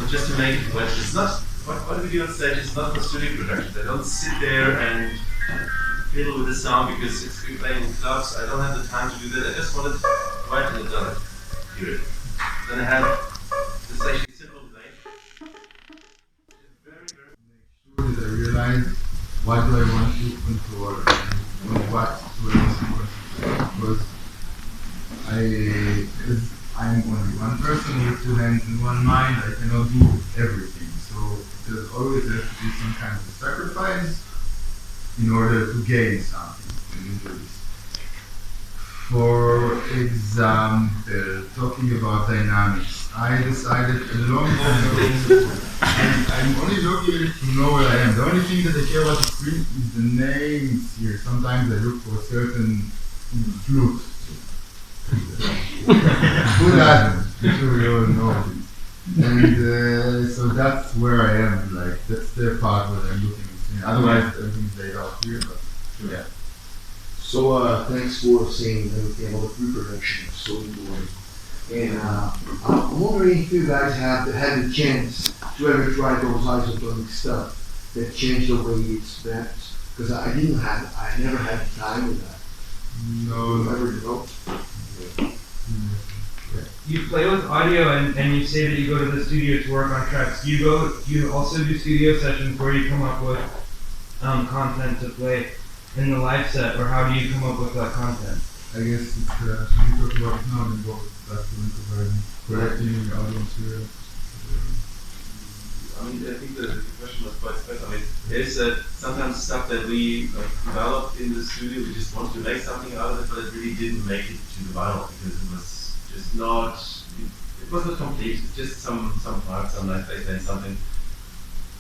just to make it well, it's not what we do on stage is not for studio productions. I don't sit there and fiddle with the sound because it's playing in clubs. I don't have the time to do that. I just want it right in the done. Period. Then I have this actually simple bass. Very, very. Make sure that I realize what do I want to control and what do I want to control. Because I'm only one person with two hands and one mind, I cannot do everything. So there's always has to be some kind of sacrifice in order to gain something and do this. For example, talking about dynamics, I decided a long time ago, I'm only looking to know where I am. The only thing that I care about the screen is the names here. Sometimes I look for a certain flute. Who doesn't? I'm sure we all know it. And so that's where I am. Like that's the part where I'm looking. Otherwise, everything's laid out here. But yeah. So thanks for saying everything about the pre-production. It's so important. And I'm wondering if you guys have had the chance to ever try those isotonic stuff that changed the way it's bent. Because I never had time with that. No. Never developed. You play with audio and you say that you go to the studio to work on tracks. Do you also do studio sessions where you come up with content to play in the live set, or how do you come up with that content? I guess it's, we talk about it now and go back to collecting audio material. I mean, I think the question was quite special. I mean, there's sometimes stuff that we developed in the studio. We just wanted to make something out of it, but it really didn't make it to the vinyl because it was just not. It was not complete. Just some parts, some nice bass and something.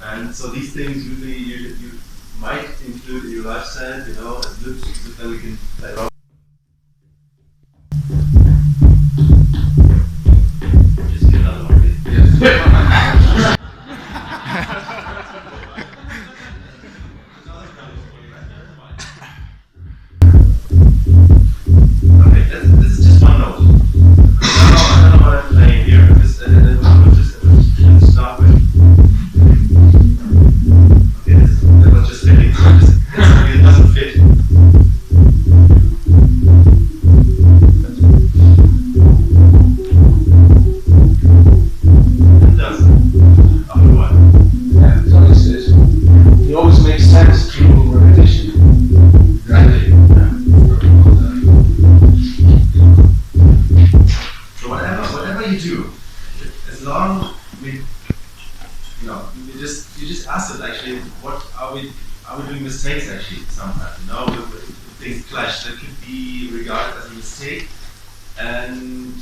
And so these things usually you might include in your live set, as loops, so that we can play around. Just get another one, please. Yes. This is just one note. I don't know what I'm playing here. We'll just start with. Okay, that was just fitting. It doesn't fit. It doesn't. After a while. Yeah, it's always it always makes sense through repetition. Exactly. So whatever you do, as long we, you just ask it actually. What are we doing mistakes actually sometimes? If things clash, that could be regarded as a mistake, and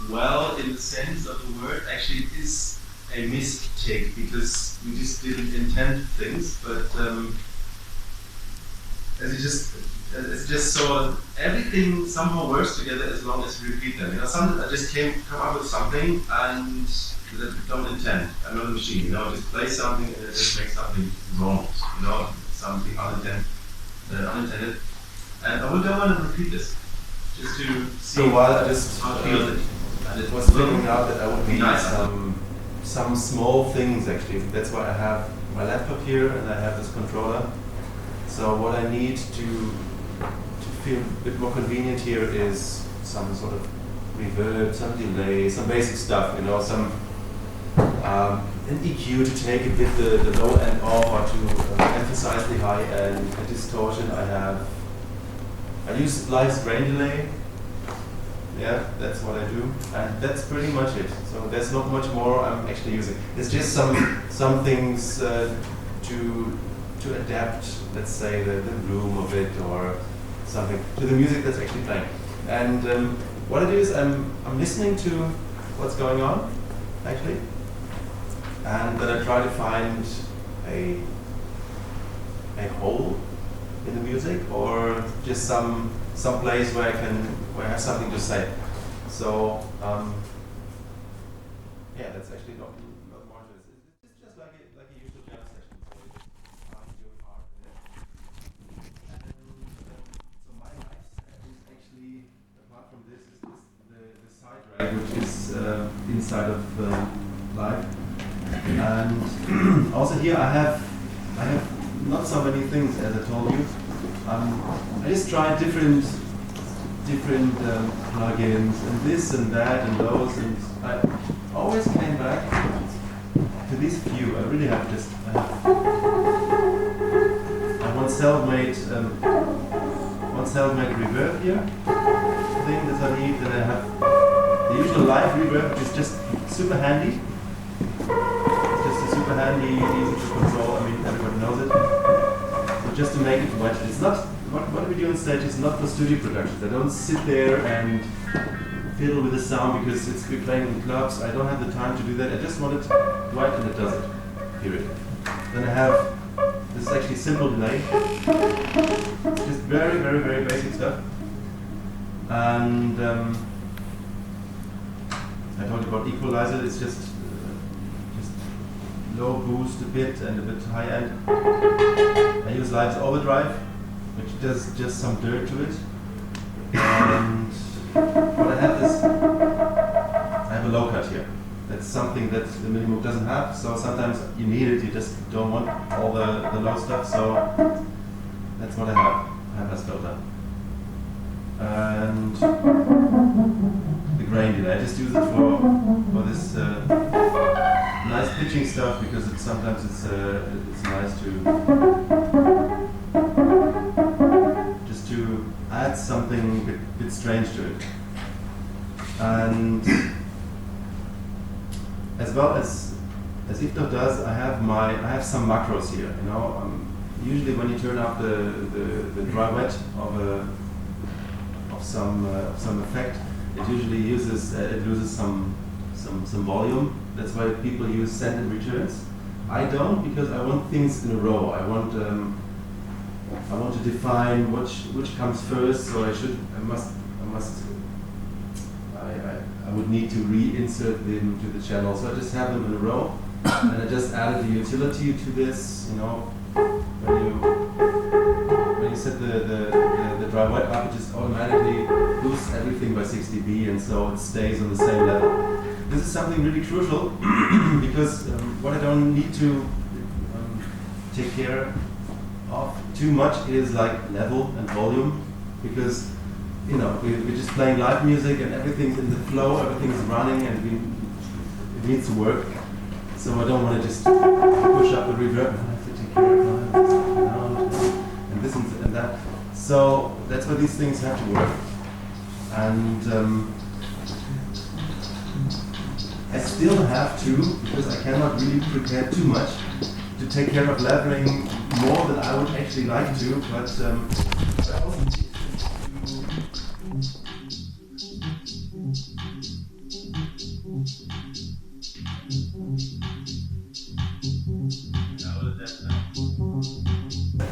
well, in the sense of the word, actually it is a mistake because we just didn't intend things, but it's just so everything somehow works together as long as we repeat them. Sometimes I just come up with something and that I don't intend. I'm not a machine. Just play something and it just makes something wrong. Something unintended. And I don't want to repeat this. Just to see So while I just how it feels. And it was figuring out that I would need nice. some small things actually. That's why I have my laptop here and I have this controller. So what I need to feel a bit more convenient here is some sort of reverb, some delay, some basic stuff, some an EQ to take a bit the low end off or to emphasize the high end, a distortion I use live grain delay. Yeah, that's what I do, and that's pretty much it. So there's not much more I'm actually using. It's just some things to adapt, let's say, the room of it or something to the music that's actually playing. And what I do is I'm listening to what's going on, actually, and then I try to find a hole in the music or just some place where I have something to say. So yeah, that's actually not more to this. It's just like a usual jam session. So your part in it. So my life set is actually, apart from this, is the side rack which is inside of live. And also here I have not so many things, as I told you. I just tried different plugins and this and that and those, and I always came back to these few. I really have just I have one self-made reverb here thing that I need. Then I have the usual live reverb, which is just super handy. It's just a super handy, easy to control. I mean, everybody knows it. So just to make it wet, it's not. What we do on stage is not for studio productions. I don't sit there and fiddle with the sound because we're playing in clubs. I don't have the time to do that. I just want it wet and it does it. Period. Then I have, this is actually simple delay. It's just very, very, very basic stuff. And I told you about equalizer. It's just low boost a bit and a bit high end. I use Live's overdrive, which does just some dirt to it. And what I have is, I have a low cut here. That's something that the Minimoog doesn't have, so sometimes you need it, you just don't want all the low stuff, so that's what I have. I have a filter. And the grain delay, I just use it for this nice pitching stuff, because sometimes it's nice to add something a bit strange to it. And as well as Iftar does, I have some macros here. You know, usually when you turn up the dry wet of some effect, it usually loses some volume. That's why people use send and returns. I don't, because I want things in a row. I want to define which comes first. So I would need to reinsert them to the channel. So I just have them in a row, and I just added the utility to this. You know, when you set the dry wet up, it just automatically boosts everything by 6 dB, and so it stays on the same level. This is something really crucial because what I don't need to take care of too much is like level and volume, because you know we're just playing live music and everything's in the flow, everything's running, and it needs to work. So I don't want to just push up the reverb and I have to take care of and this and that. So that's why these things have to work. And I still have to, because I cannot really prepare too much, to take care of leveling more than I would actually like to, but I also need to.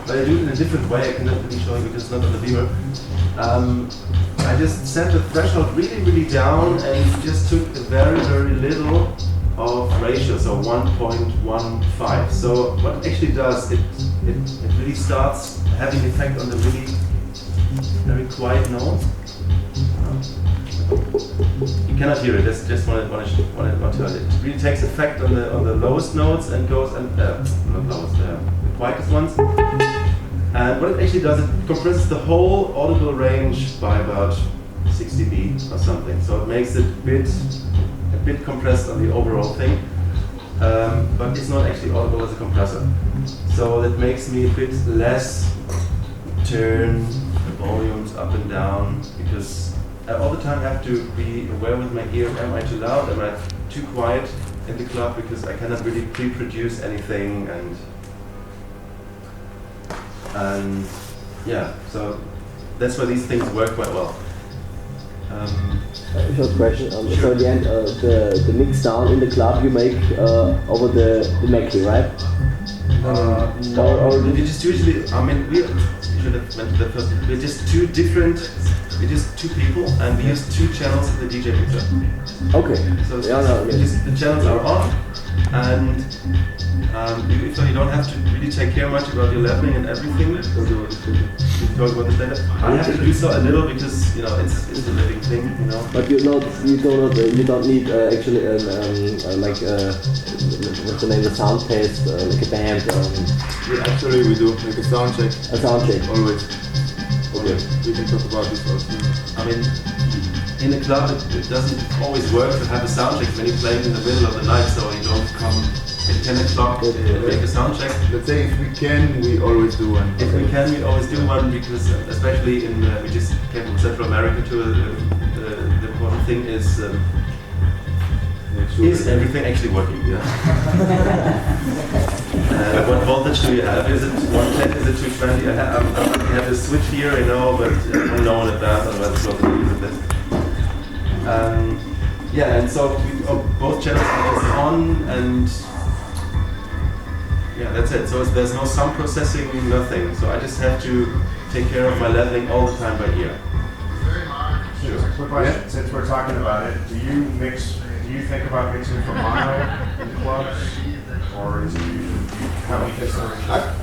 But I do it in a different way. I cannot really show you because it's not on the beamer. I just set the threshold really, really down and just took a very, very little of ratio, so 1.15. So what it actually does, it really starts having an effect on the really very quiet notes. You cannot hear it. Just want to tell it. It really takes effect on the lowest notes and goes and not lowest, the quietest ones. And what it actually does, it compresses the whole audible range by about 6 dB or something. So it makes it a bit compressed on the overall thing, but it's not actually audible as a compressor. So that makes me a bit less turn the volumes up and down, because I all the time have to be aware with my ear, am I too loud, am I too quiet in the club, because I cannot really pre-produce anything, and yeah, so that's why these things work quite well. Short question. Sure. So in the end, the mix down in the club you make over the Mackie, right? No, we just usually. I mean, we should have went to the first. We're just two different it is two people, and we use two channels in the DJ picture. Okay. So it's Yeah, no, okay. the channels are on, and you don't have to really take care much about your leveling and everything. You talk about the data. I have to do so a little because it's a living thing, But you don't need actually like what's the name? The sound test, like a band. Yeah, actually we do like a sound check. A sound check. Always. Okay. We can talk about this also. I mean, in a club it doesn't always work to have a sound check when you're playing in the middle of the night, so you don't come at 10 o'clock make a sound check. Let's say if we can, we always do one. If we can, we always do one because especially in we just came from Central America to the important thing is everything actually working? Yeah. What voltage do you have? Is it 110? Is it 220? I have a switch here, but I don't know in advance, otherwise it's not the use of this. Yeah, and so both channels are on, and yeah, that's it. So there's no sound processing, nothing. So I just have to take care of my leveling all the time by ear. Sure. Quick question. Since we're talking about it, do you think about mixing for mono in clubs, or is it usually how many fits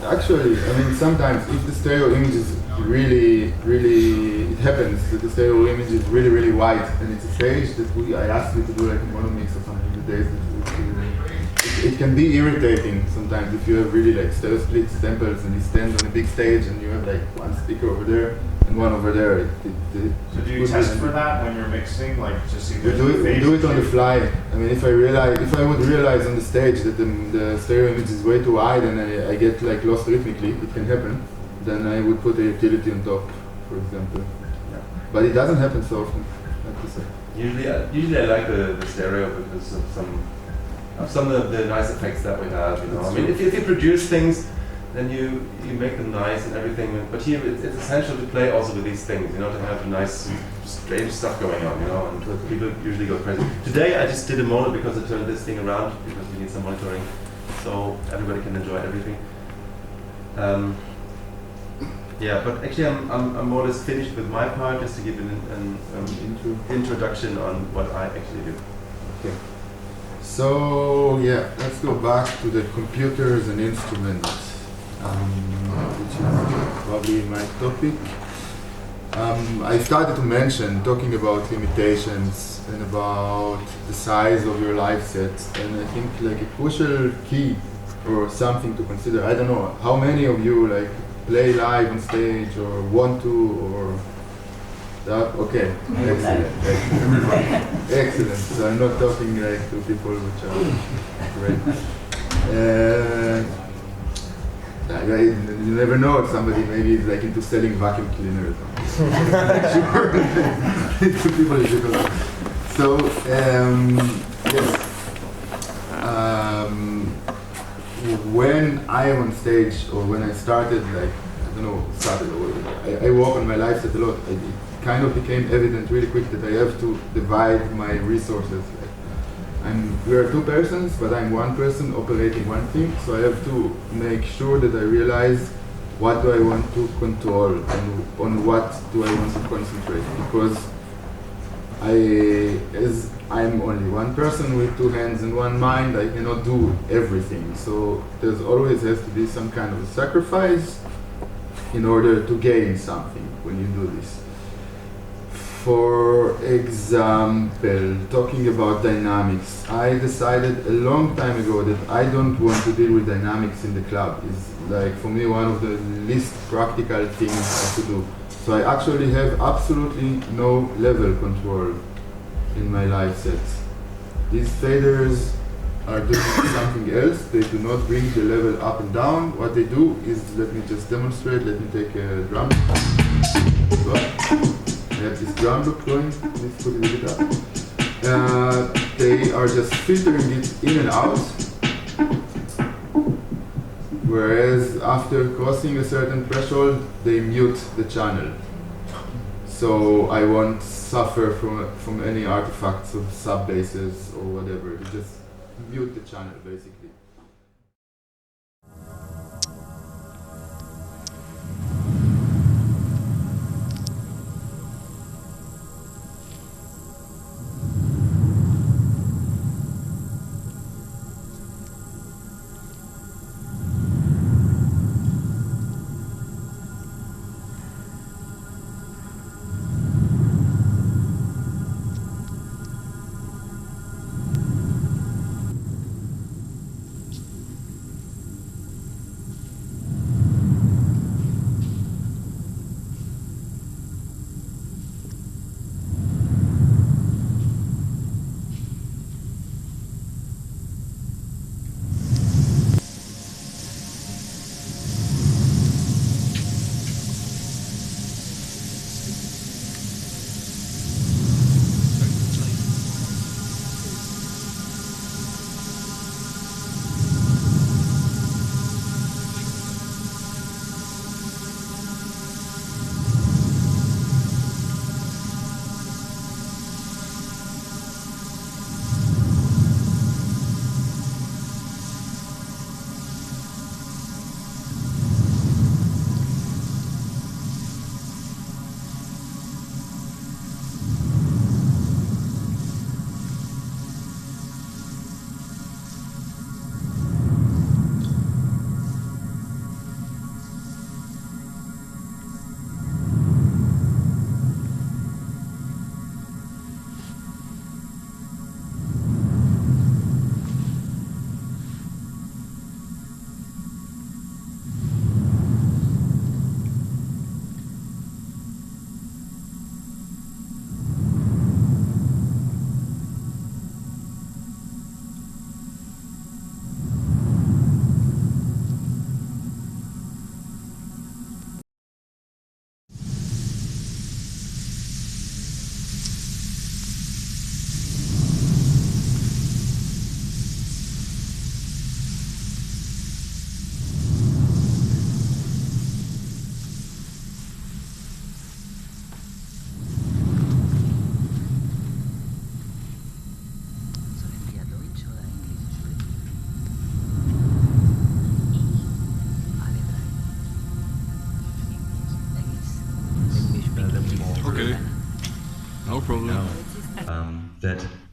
Actually, I mean, sometimes if the stereo image is really, it happens that the stereo image is really wide, and it's a stage that I asked you to do like a mono mix or something. The days it can be irritating sometimes if you have really like stereo split samples and you stand on a big stage and you have like one speaker over there and one over there. So do you test for that when you're mixing, like just see we do it on the fly. I mean, if I would realize on the stage that the stereo image is way too wide and I get like lost rhythmically, it can happen, then I would put a utility on top, for example. Yeah. But it doesn't happen so often, I have to say. Usually I like the stereo because of some of the nice effects that we have. I mean, if you produce things, then you make them nice and everything. But here it's essential to play also with these things, to have nice, strange stuff going on, and people usually go crazy. Today I just did a mono because I turned this thing around because we need some monitoring, so everybody can enjoy everything. Yeah, but actually I'm more or less finished with my part, just to give an introduction on what I actually do. Okay. So yeah, let's go back to the computers and instruments, which is probably my topic. I started to mention talking about limitations and about the size of your live sets, and I think like a crucial key or something to consider. I don't know how many of you like play live on stage or want to or that. Okay, excellent. Excellent. So I'm not talking like to people which are great. You never know if somebody maybe is like into selling vacuum cleaners. Sure. To people is difficult. So yes. When I am on stage or when I started, I work on my live set a lot. It kind of became evident really quick that I have to divide my resources. We are two persons, but I'm one person operating one thing, so I have to make sure that I realize what do I want to control and on what do I want to concentrate, because as I'm only one person with two hands and one mind, I cannot do everything. So there's always has to be some kind of a sacrifice in order to gain something when you do this. For example, talking about dynamics, I decided a long time ago that I don't want to deal with dynamics in the club. It's like, for me, one of the least practical things I have to do. So I actually have absolutely no level control in my live sets. These faders are doing something else. They do not bring the level up and down. What they do is, let me just demonstrate. Let me take a drum. I have this drum loop going. Let's put it a bit up. They are just filtering it in and out. Whereas after crossing a certain threshold, they mute the channel. So I won't suffer from any artifacts of sub-basses or whatever. They just mute the channel, basically.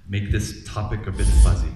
make this topic a bit fuzzy.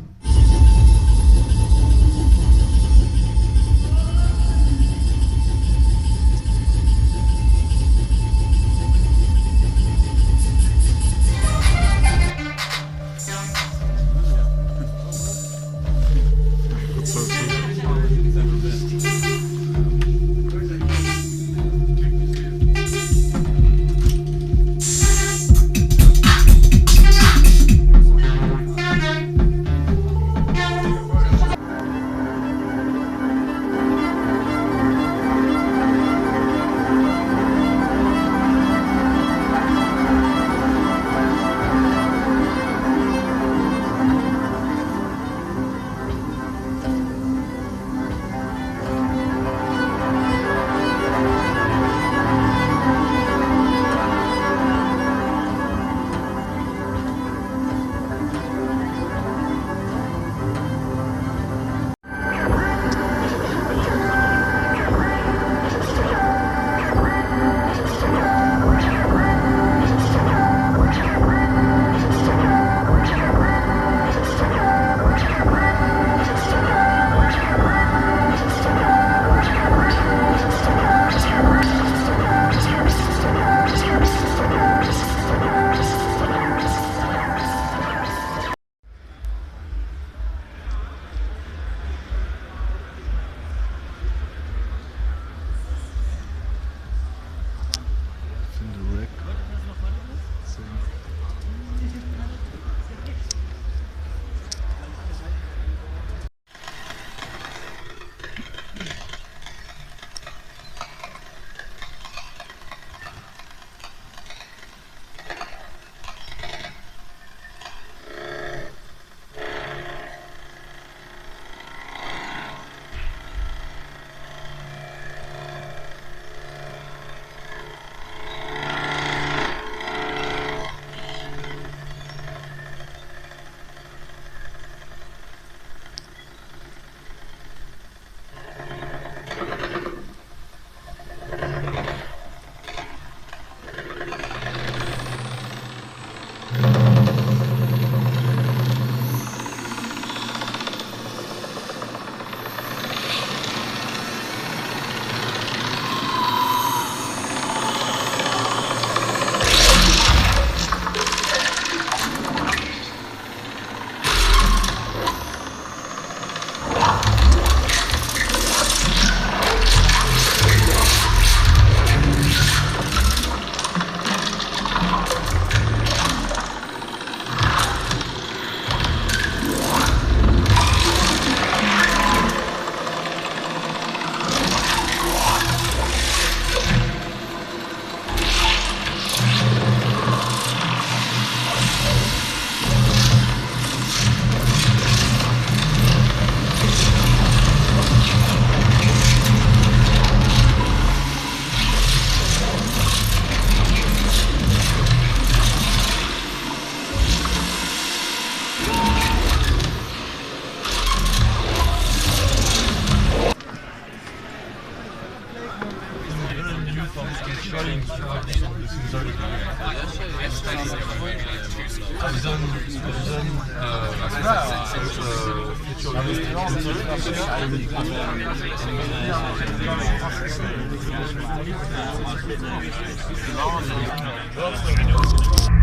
Thank you.